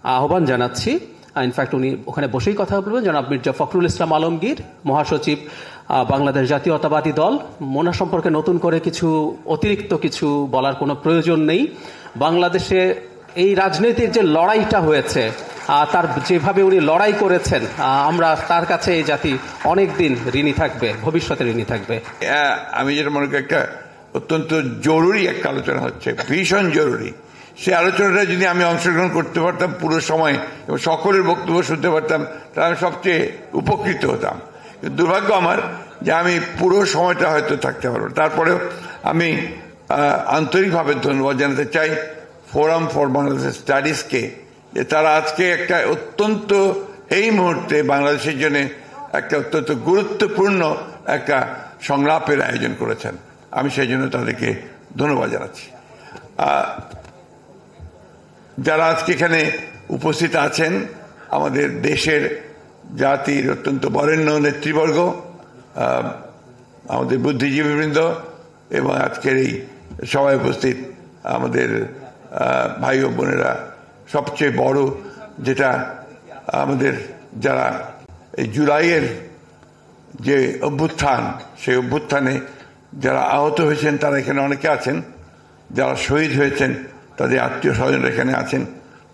আহ্বান জানাচ্ছি। ইনফ্যাক্ট উনি ওখানে বসেই কথা বলবেন, জনাব মির্জা ফখরুল ইসলাম আলমগীর, মহাসচিব বাংলাদেশ জাতীয়তাবাদী দল। মোনা সম্পর্কে নতুন করে অতিরিক্ত কিছু বলার কোনো প্রয়োজন নেই। বাংলাদেশে এই রাজনীতির যে লড়াইটা হয়েছে, তার যেভাবে উনি লড়াই করেছেন, আমরা তার কাছে এই জাতি অনেক দিন ঋণী থাকবে, ভবিষ্যতে ঋণী থাকবে। আমি যেটা মনে করি একটা অত্যন্ত জরুরি একটা আলোচনা হচ্ছে, ভীষণ জরুরি। সে আলোচনাটা যদি আমি অংশগ্রহণ করতে পারতাম পুরো সময় এবং সকলের বক্তব্য শুনতে পারতাম, তাহলে আমি সবচেয়ে উপকৃত হতাম। দুর্ভাগ্য আমার যে আমি পুরো সময়টা হয়তো থাকতে পারবো। তারপরেও আমি আন্তরিকভাবে ধন্যবাদ জানাতে চাই ফোরাম ফর বাংলাদেশ স্টাডিজকে, যে তারা আজকে একটা অত্যন্ত এই মুহূর্তে বাংলাদেশের জন্য একটা অত্যন্ত গুরুত্বপূর্ণ একটা সংলাপের আয়োজন করেছেন। আমি সেই জন্য তাদেরকে ধন্যবাদ জানাচ্ছি। যারা আজকে এখানে উপস্থিত আছেন, আমাদের দেশের জাতির অত্যন্ত বরেণ্য নেতৃবর্গ, আমাদের বুদ্ধিজীবীবৃন্দ এবং আজকের এই সভায় উপস্থিত আমাদের ভাই ও বোনেরা, সবচেয়ে বড় যেটা আমাদের যারা এই জুলাইয়ের যে অভ্যুত্থান, সেই অভ্যুত্থানে যারা আহত হয়েছেন তারা এখানে অনেকে আছেন, যারা শহীদ হয়েছেন তাদের আত্মীয় স্বজন এখানে আছেন,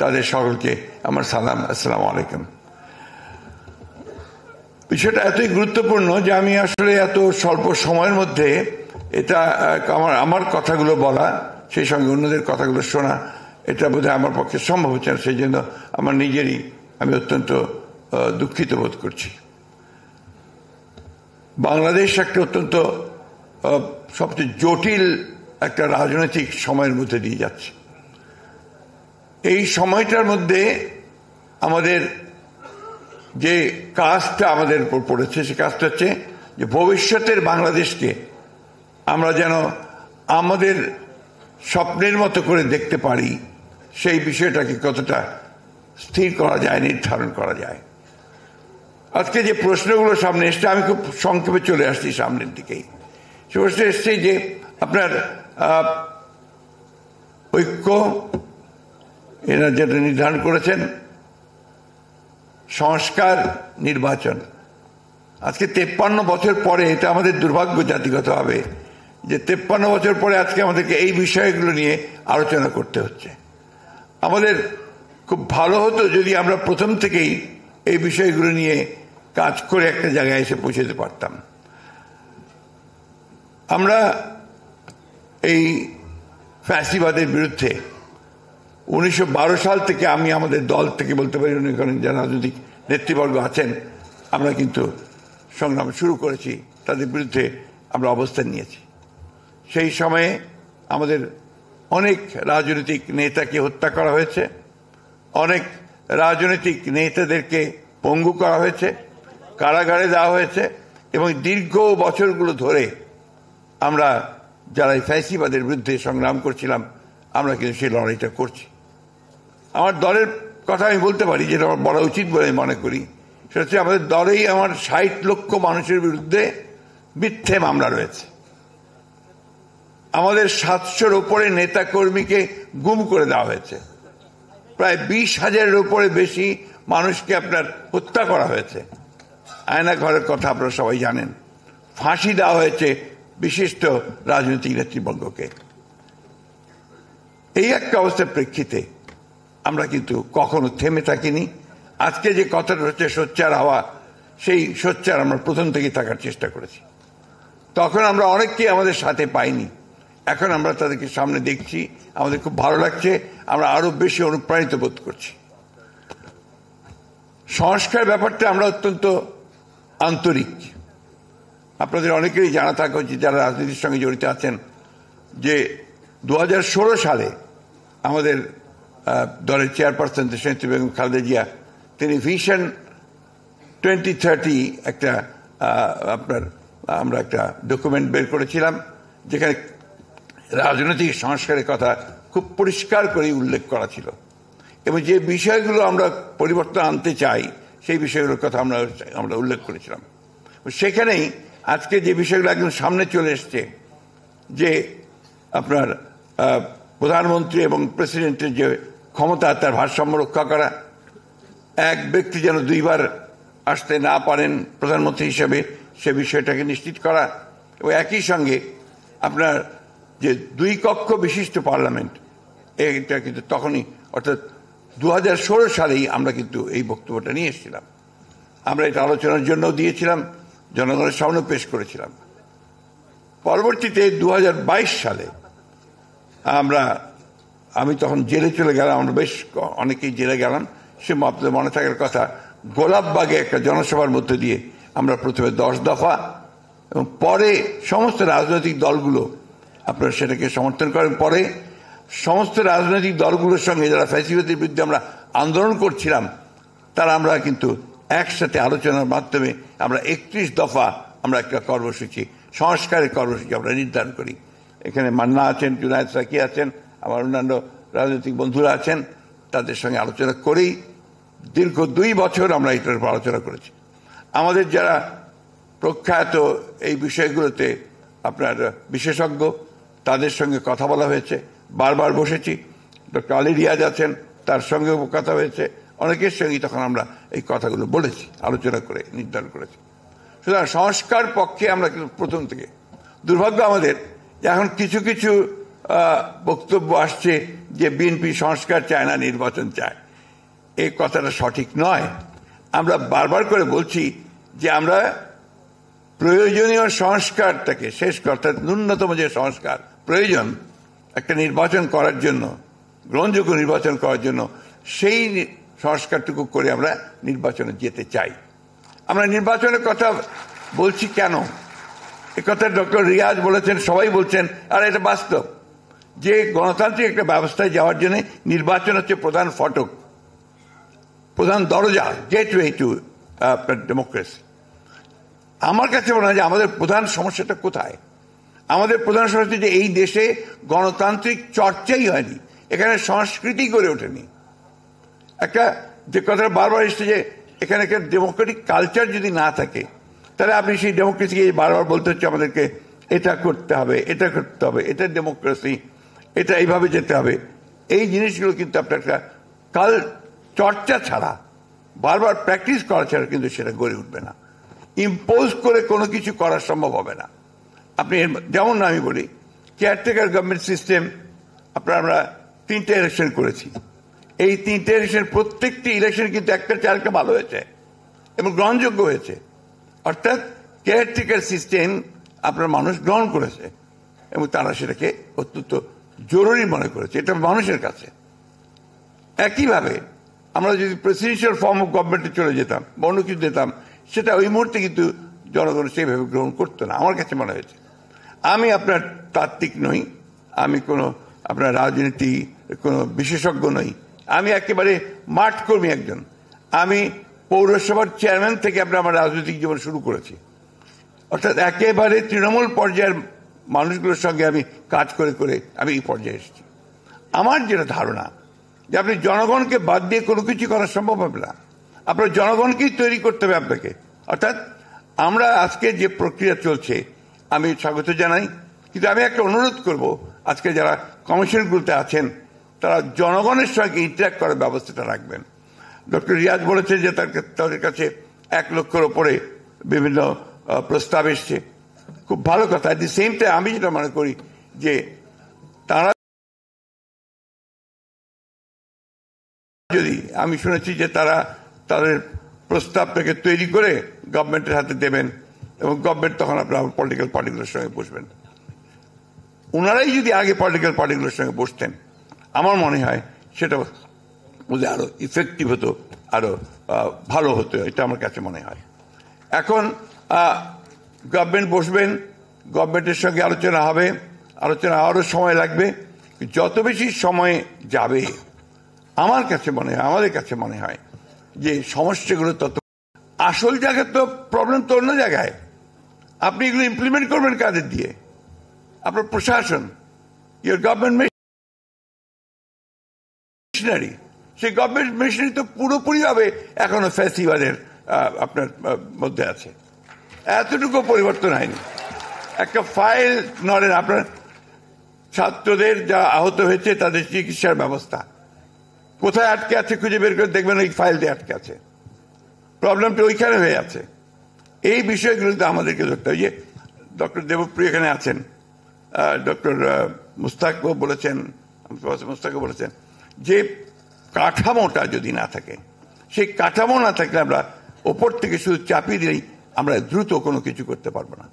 তাদের সকলকে আমার সালাম, আসসালামু আলাইকুম। বিষয়টা এতই গুরুত্বপূর্ণ যে আমি আসলে এত স্বল্প সময়ের মধ্যে এটা আমার কথাগুলো বলা, সেই সঙ্গে অন্যদের কথাগুলো শোনা, এটা বোধহয় আমার পক্ষে সম্ভব হচ্ছে না। সেই জন্য আমার নিজেরই আমি অত্যন্ত দুঃখিত বোধ করছি। বাংলাদেশ একটা অত্যন্ত সবচেয়ে জটিল একটা রাজনৈতিক সময়ের মধ্যে দিয়ে যাচ্ছে। এই সময়টার মধ্যে আমাদের যে কাজটা আমাদের উপর পড়েছে, সে কাজটা হচ্ছে যে ভবিষ্যতের বাংলাদেশকে আমরা যেন আমাদের স্বপ্নের মতো করে দেখতে পারি, সেই বিষয়টাকে কতটা স্থির করা যায়, নির্ধারণ করা যায়। আজকে যে প্রশ্নগুলো সামনে এসছে, আমি খুব সংক্ষেপে চলে আসছি সামনের দিকেই। সে প্রশ্ন এসছে যে আপনার ঐক্য, এরা যেটা নির্ধারণ করেছেন সংস্কার, নির্বাচন। আজকে 53 বছর পরে, এটা আমাদের দুর্ভাগ্য জাতিগতভাবে যে 53 বছর পরে আজকে আমাদেরকে এই বিষয়গুলো নিয়ে আলোচনা করতে হচ্ছে। আমাদের খুব ভালো হতো যদি আমরা প্রথম থেকেই এই বিষয়গুলো নিয়ে কাজ করে একটা জায়গায় এসে পৌঁছতে পারতাম। আমরা এই ফ্যাসিবাদের বিরুদ্ধে 1912 সাল থেকে আমি আমাদের দল থেকে বলতে পারি, যারা রাজনৈতিক নেতৃবর্গ আছেন, আমরা কিন্তু সংগ্রাম শুরু করেছি, তাদের বিরুদ্ধে আমরা অবস্থান নিয়েছি। সেই সময়ে আমাদের অনেক রাজনৈতিক নেতাকে হত্যা করা হয়েছে, অনেক রাজনৈতিক নেতাদেরকে পঙ্গু করা হয়েছে, কারাগারে দেওয়া হয়েছে, এবং দীর্ঘ বছরগুলো ধরে আমরা যারা ফ্যাসিবাদের বিরুদ্ধে সংগ্রাম করছিলাম, আমরা কিন্তু সেই লড়াইটা করছি। আমার দলের কথা আমি বলতে পারি, যেটা আমার বলা উচিত বলে আমি মনে করি, সেটা হচ্ছে আমাদের দলেই আমার 60 লক্ষ মানুষের বিরুদ্ধে মিথ্যে মামলা রয়েছে। আমাদের 700-র উপরে নেতা কর্মীকে গুম করে দেওয়া হয়েছে, প্রায় 20,000-এর উপরে বেশি মানুষকে আপনার হত্যা করা হয়েছে। আয়না ঘরের কথা আপনারা সবাই জানেন। ফাঁসি দেওয়া হয়েছে বিশিষ্ট রাজনৈতিক নেতৃবর্গকে। এই একটা অবস্থার প্রেক্ষিতে আমরা কিন্তু কখনো থেমে থাকিনি। আজকে যে কথাটা হচ্ছে সোচ্চার হওয়া, সেই সোচ্চার আমরা প্রথম থেকে থাকার চেষ্টা করেছি। তখন আমরা অনেককে আমাদের সাথে পাইনি, এখন আমরা তাদেরকে সামনে দেখছি, আমাদের খুব ভালো লাগছে, আমরা আরো বেশি অনুপ্রাণিত বোধ করছি। সংস্কার ব্যাপারটা আমরা অত্যন্ত আন্তরিক। আপনাদের অনেকেরই জানা থাকা উচিত যারা রাজনীতির সঙ্গে জড়িত আছেন যে 2016 সালে আমাদের দলের চেয়ারপারসন দেশনেত্রী বেগম খালেদা জিয়া, তিনি ভিশন 2030 একটা আমরা একটা ডকুমেন্ট বের করেছিলাম, যেখানে রাজনৈতিক সংস্কারের কথা খুব পরিষ্কার করে উল্লেখ করা ছিল, এবং যে বিষয়গুলো আমরা পরিবর্তন আনতে চাই সেই বিষয়গুলোর কথা আমরা উল্লেখ করেছিলাম। সেখানেই আজকে যে বিষয়গুলো একদম সামনে চলে এসছে, যে আপনার প্রধানমন্ত্রী এবং প্রেসিডেন্টের যে ক্ষমতা, তার ভারসাম্য রক্ষা করা, এক ব্যক্তি যেন দুইবার আসতে না পারেন প্রধানমন্ত্রী হিসেবে সে বিষয়টাকে নিশ্চিত করা, এবং একই সঙ্গে আপনার যে 2 কক্ষ বিশিষ্ট পার্লামেন্ট, এটা কিন্তু তখনই অর্থাৎ 2016 সালেই আমরা কিন্তু এই বক্তব্যটা নিয়ে এসেছিলাম। আমরা এটা আলোচনার জন্য দিয়েছিলাম, জনগণের সামনে পেশ করেছিলাম। পরবর্তীতে 2022 সালে আমি তখন জেলে চলে গেলাম, আমরা বেশ অনেকেই জেলে গেলাম। সে আপনাদের মনে থাকার কথা, গোলাপবাগে একটা জনসভার মধ্যে দিয়ে আমরা প্রথমে 10 দফা এবং পরে সমস্ত রাজনৈতিক দলগুলো আপনারা সেটাকে সমর্থন করেন। পরে সমস্ত রাজনৈতিক দলগুলোর সঙ্গে যারা ফ্যাসিবাদের বিরুদ্ধে আমরা আন্দোলন করছিলাম, তারা আমরা কিন্তু একসাথে আলোচনার মাধ্যমে আমরা 31 দফা আমরা একটা কর্মসূচি, সংস্কারের কর্মসূচি আমরা নির্ধারণ করি। এখানে মান্না আছেন, জুনায়েদ সাকি আছেন, আমার অন্যান্য রাজনৈতিক বন্ধুরা আছেন, তাদের সঙ্গে আলোচনা করেই দীর্ঘ 2 বছর আমরা এটার উপর আলোচনা করেছি। আমাদের যারা প্রখ্যাত এই বিষয়গুলোতে আপনার বিশেষজ্ঞ, তাদের সঙ্গে কথা বলা হয়েছে, বারবার বসেছি। ডক্টর আলী রিয়াজ আছেন, তার সঙ্গেও কথা হয়েছে, অনেকের সঙ্গেই তখন আমরা এই কথাগুলো বলেছি, আলোচনা করে নির্ধারণ করেছি। সুতরাং সংস্কার পক্ষে আমরা কিন্তু প্রথম থেকে। দুর্ভাগ্য আমাদের এখন কিছু কিছু বক্তব্য আসছে যে বিএনপি সংস্কার চায় না, নির্বাচন চায়। এই কথাটা সঠিক নয়। আমরা বারবার করে বলছি যে আমরা প্রয়োজনীয় সংস্কারটাকে শেষ করতে, ন্যূনতম যে সংস্কার প্রয়োজন একটা নির্বাচন করার জন্য, গ্রহণযোগ্য নির্বাচন করার জন্য, সেই সংস্কারটুকু করে আমরা নির্বাচনে যেতে চাই। আমরা নির্বাচনের কথা বলছি কেন? এ কথা ডক্টর রিয়াজ বলেছেন, সবাই বলছেন, আর এটা বাস্তব যে গণতান্ত্রিক একটা ব্যবস্থায় যাওয়ার জন্য নির্বাচন হচ্ছে প্রধান ফটক, প্রধান দরজা, গেটওয়ে টু ডেমোক্রেসি। আমার কাছে মনে হয় যে আমাদের প্রধান সমস্যাটা কোথায়? আমাদের প্রধান সমস্যা যে এই দেশে গণতান্ত্রিক চর্চাই হয়নি, এখানে সংস্কৃতি গড়ে ওঠেনি। একটা যে কথাটা বারবার এসছে যে এখানে একটা ডেমোক্রেটিক কালচার যদি না থাকে, তাহলে আপনি সেই ডেমোক্রেসিকে বারবার বলতে হচ্ছে আমাদেরকে এটা করতে হবে, এটা করতে হবে, এটা ডেমোক্রেসি, এটা এইভাবে যেতে হবে। এই জিনিসগুলো কিন্তু আপনার একটা চর্চা ছাড়া, বারবার প্র্যাকটিস করা ছাড়া কিন্তু সেটা গড়ে উঠবে না। ইম্পোজ করে কোনো কিছু করা সম্ভব হবে না। আপনি যেমন আমি বলি, কেয়ারটেকার গভর্নমেন্ট সিস্টেম, আমরা 3টে ইলেকশন করেছি। এই 3টে ইলেকশন, প্রত্যেকটি ইলেকশন কিন্তু একটা চেয়ে আরেকটা ভালো হয়েছে এবং গ্রহণযোগ্য হয়েছে। অর্থাৎ কেয়ারটেকার সিস্টেম আপনার মানুষ গ্রহণ করেছে এবং তারা সেটাকে অত্যন্ত জরুরি মনে করেছে, এটা মানুষের কাছে। একইভাবে আমরা যদি প্রেসিডেন্সিয়াল ফর্ম অফ গভর্নমেন্টে চলে যেতাম বা অন্য কিছু দিতাম, সেটা ওই মুহূর্তে কিন্তু জনগণ সেইভাবে গ্রহণ করতো না, আমার কাছে মনে হয়েছে। আমি আপনার তাত্ত্বিক নই, আমি কোনো আপনার রাজনীতি কোনো বিশেষজ্ঞ নই, আমি একেবারে মাঠ কর্মী একজন। আমি পৌরসভার চেয়ারম্যান থেকে আমার রাজনৈতিক জীবন শুরু করেছি, অর্থাৎ একেবারে তৃণমূল পর্যায়ের মানুষগুলোর সঙ্গে আমি কাজ করে করে আমি এই পর্যায়ে এসেছি। আমার যেটা ধারণা যে আপনি জনগণকে বাদ দিয়ে কোনো কিছু করা সম্ভব হবে না, আপনার জনগণকেই তৈরি করতে হবে আপনাকে। অর্থাৎ আমরা আজকে যে প্রক্রিয়া চলছে আমি স্বাগত জানাই, কিন্তু আমি একটা অনুরোধ করব, আজকে যারা কমিশনগুলোতে আছেন তারা জনগণের সঙ্গে ইন্টারাক্ট করার ব্যবস্থাটা রাখবেন। ডক্টর রিয়াজ বলেছে যে তাদের কাছে 1 লক্ষের ওপরে বিভিন্ন প্রস্তাব এসছে, খুব ভালো কথা। এট দি সেম টাইম আমি যেটা মনে করি যে তারা যদি, আমি শুনেছি যে তারা তাদের প্রস্তাবটাকে তৈরি করে গভর্নমেন্টের হাতে দেবেন এবং গভর্নমেন্ট তখন আপনার পলিটিক্যাল পার্টিগুলোর সঙ্গে বসবেন। ওনারাই যদি আগে পলিটিক্যাল পার্টিগুলোর সঙ্গে বসতেন, আমার মনে হয় সেটা বুঝে আরো ইফেক্টিভ হতো, আরো ভালো হতো, এটা আমার কাছে মনে হয়। এখন গভর্নমেন্ট বসবেন, গভর্নমেন্টের সঙ্গে আলোচনা হবে, আলোচনা আরো সময় লাগবে। যত বেশি সময় যাবে আমার কাছে মনে হয়, আমাদের কাছে মনে হয় যে সমস্যাগুলো তত, আসল জায়গায় তো প্রবলেম তো অন্য জায়গায়। আপনি এগুলো ইমপ্লিমেন্ট করবেন কাদের দিয়ে? আপনার প্রশাসন, ইয়োর গভর্নমেন্ট মেশিনারি, সেই গভর্নমেন্ট মেশিনারি তো পুরোপুরি ভাবে এখনো ফ্যাসিবাদের আপনার মধ্যে আছে, এতটুকু পরিবর্তন হয়নি। একটা ফাইল নড়েন, আপনার ছাত্রদের যা আহত হয়েছে তাদের চিকিৎসার ব্যবস্থা, কোথায় আটকে আছে খুঁজে বের করে দেখবেন ওই ফাইল দিয়ে আটকে আছে, প্রবলেমটা ওইখানে হয়ে আছে। এই বিষয়গুলোতে আমাদেরকে ধরতে হবে। যে ডক্টর দেবপ্রিয় এখানে আছেন, ডক্টর মুস্তাকও বলেছেন যে কাঠামোটা যদি না থাকে, সেই কাঠামো না থাকলে আমরা ওপর থেকে শুধু চাপিয়ে দিলেই আমরা দ্রুত কোনো কিছু করতে পারবো না।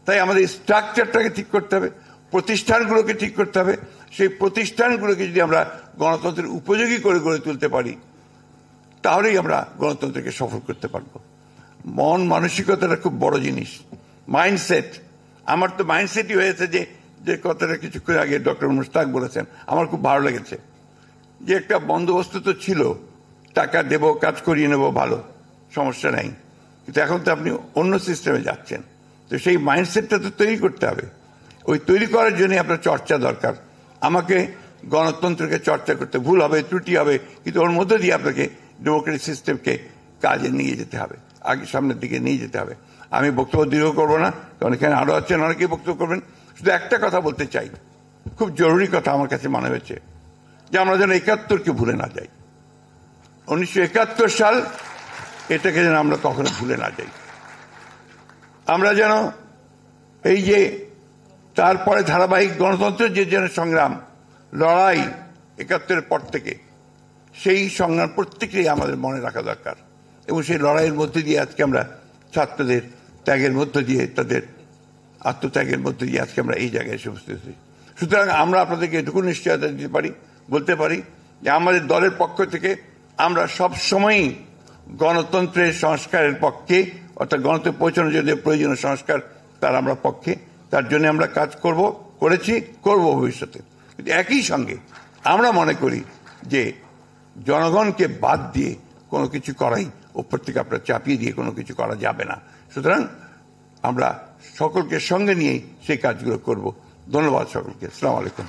তাই আমাদের স্ট্রাকচারটাকে ঠিক করতে হবে, প্রতিষ্ঠানগুলোকে ঠিক করতে হবে। সেই প্রতিষ্ঠানগুলোকে যদি আমরা গণতন্ত্রের উপযোগী করে গড়ে তুলতে পারি, তাহলেই আমরা গণতন্ত্রকে সফল করতে পারবো। মন মানসিকতাটা খুব বড় জিনিস, মাইন্ডসেট। আমার তো মাইন্ডসেটই হয়েছে যে কথাটা কিছুক্ষণ আগে ডক্টর মুস্তাক বলেছেন, আমার খুব ভালো লেগেছে। যে একটা বন্দোবস্ত তো ছিল, টাকা দেব, কাজ করিয়ে নেব, ভালো, সমস্যা নাই। কিন্তু এখন তো আপনি অন্য সিস্টেমে যাচ্ছেন, তো সেই মাইন্ডসেটটা তো তৈরি করতে হবে। ওই তৈরি করার জন্য আপনার চর্চা দরকার। আমাকে গণতন্ত্রকে চর্চা করতে, ভুল হবে, ত্রুটি হবে, কিন্তু ওর মধ্যে দিয়ে আপনাকে ডেমোক্রেটিক সিস্টেমকে কাজে নিয়ে যেতে হবে, আগে সামনের দিকে নিয়ে যেতে হবে। আমি বক্তব্য দীর্ঘ করবো না, কারণ এখানে আরো আছেন, অনেকেই বক্তব্য করবেন। শুধু একটা কথা বলতে চাই, খুব জরুরি কথা আমার কাছে মনে হয়েছে, যে আমরা যেন ৭১কে ভুলে না যাই। ১৯৭১ সাল, এটাকে যেন আমরা কখনো ভুলে না যাই। আমরা যেন এই যে তারপরে ধারাবাহিক গণতন্ত্রের যে যেন সংগ্রাম, লড়াই ৭১-এর পর থেকে, সেই সংগ্রাম প্রত্যেকেই আমাদের মনে রাখা দরকার। এবং সেই লড়াইয়ের মধ্যে দিয়ে আজকে আমরা ছাত্রদের ত্যাগের মধ্য দিয়ে, তাদের আত্মত্যাগের মধ্যে দিয়ে আজকে আমরা এই জায়গায় এসে উপস্থিত হয়েছি। সুতরাং আমরা আপনাদেরকে এটুকু নিশ্চয়তা দিতে পারি, বলতে পারি যে আমাদের দলের পক্ষ থেকে আমরা সবসময়ই গণতন্ত্রের সংস্কারের পক্ষে, অর্থাৎ গণতন্ত্রে পৌঁছানোর জন্য প্রয়োজনীয় সংস্কার, তার আমরা পক্ষে। তার জন্য আমরা কাজ করেছি, করব ভবিষ্যতে। কিন্তু একই সঙ্গে আমরা মনে করি যে জনগণকে বাদ দিয়ে কোনো কিছু করাই, ওপর থেকে আপনার চাপিয়ে দিয়ে কোনো কিছু করা যাবে না। সুতরাং আমরা সকলকে সঙ্গে নিয়েই সেই কাজগুলো করব। ধন্যবাদ সকলকে। আসসালামু আলাইকুম।